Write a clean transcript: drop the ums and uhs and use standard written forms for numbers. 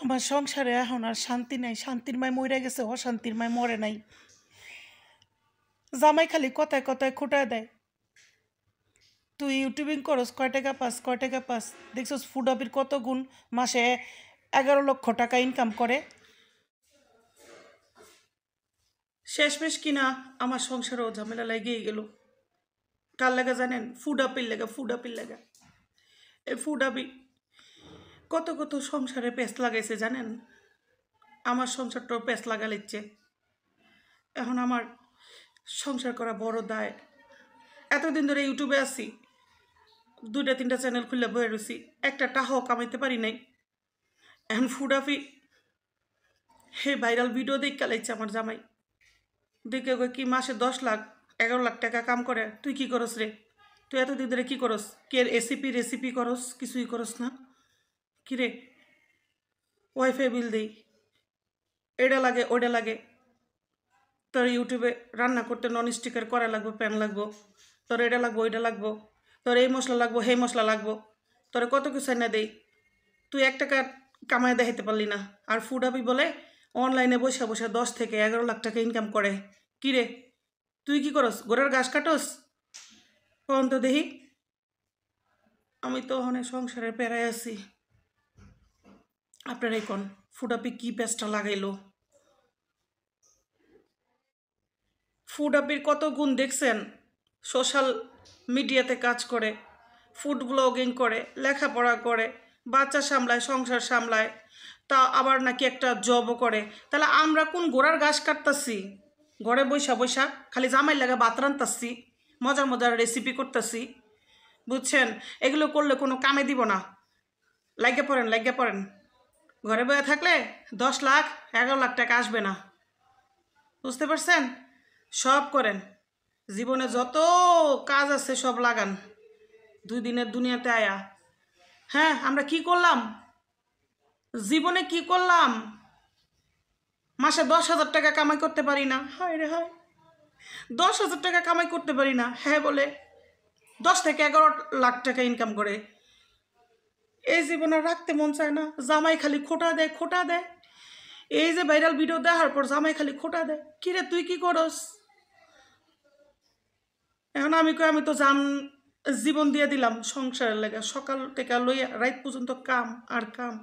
আমার সংসারে এখন আর শান্তি নাই। শান্তির মায় মইরা গেছে, অশান্তির মায় মরে নাই। জামাই খালি কথায় কথায় খোঁটায় দেয়, তুই ইউটিউবিং করস, কয় টাকা পাস, কয় টাকা পাস। দেখছস ফুডাপির কত গুণ, মাসে 11 লক্ষ টাকা ইনকাম করে। শেষমেশ কিনা আমার সংসারেও ঝামেলা লেগেই গেল। কার লাগা জানেন? ফুডাপির লেগা, ফুডাপির লেগা। এই ফুডাপি কত কত সংসারে পেঁচ লাগাইছে জানেন? আমার সংসারটাও পেঁচ লাগা লিচ্ছে। এখন আমার সংসার করা বড় দায়। এতদিন ধরে ইউটিউবে আছি, 2-3টা চ্যানেল খুলে বয়ে রয়েছি, একটা টাকাও কামাইতে পারি নাই। এখন ফুডাপি হে ভাইরাল ভিডিও দেখে লাইছে আমার জামাই। দেখে কি মাসে 10 লাখ 11 লাখ টাকা কাম করে। তুই কি করস রে? তুই এতদিন ধরে কি করস? কে রেসিপি করস? কিছুই করস না। কিরে, ওয়াইফাই বিল দেই, এটা লাগে ওইটা লাগে, তোর ইউটিউবে রান্না করতে নন স্টিকের কড়াই লাগবো, প্যান লাগবো, তোর এটা লাগবো ওইটা লাগবো, তোর এই মশলা লাগবো সেই মশলা লাগবো, তোর কত কিছু না দেই, তুই 1 টাকা কামায় দেখাইতে পারলি না। আর ফুডাপি বলে অনলাইনে বসে বসে 10 থেকে 11 লাখ টাকা ইনকাম করে। কিরে, তুই কি করস? গোড়ার ঘাস কাটস? কখন তো দেখি। আমি তো অনেক সংসারে পেরাই আছি। আপনারাই কোন ফুডাপি কি পেস্টটা লাগাইলো? ফুডাপির কত গুণ দেখছেন? সোশ্যাল মিডিয়াতে কাজ করে, ফুড ব্লগিং করে, লেখাপড়া করে, বাচ্চা সামলায়, সংসার সামলায়, তা আবার নাকি একটা জবও করে। তাহলে আমরা কোন গোড়ার ঘাস কাটতাছি? ঘরে বৈশা বৈশা খালি জামাই লাগা ভাত রান্তাছি, মজার মজার রেসিপি করতেছি, বুঝছেন? এগুলো করলে কোনো কামে দিব না। লাগিয়ে পড়েন। ঘরে বয়ে থাকলে 10 লাখ 11 লাখ টাকা আসবে না, বুঝতে পারছেন? সব করেন, জীবনে যত কাজ আছে সব লাগান 2 দিনের দুনিয়াতে আয়া। হ্যাঁ, আমরা কি করলাম জীবনে? কি করলাম? মাসে 10,000 টাকা কামাই করতে পারি না। হায় রে হায়, 10,000 টাকা কামাই করতে পারি না। হ্যাঁ বলে 10 থেকে 11 লাখ টাকা ইনকাম করে। এই জীবনে রাখতে মন চায় না। জামাই খালি খোটা দেয়। এই যে ভাইরাল ভিডিও দেখার পর জামাই খালি খোটা দেয়। কিরে, তুই কি করস? এখন আমি তো জীবন দিয়ে দিলাম সংসারের লেগে। সকাল থেকে লইয়া রাত পর্যন্ত কাম আর কাম।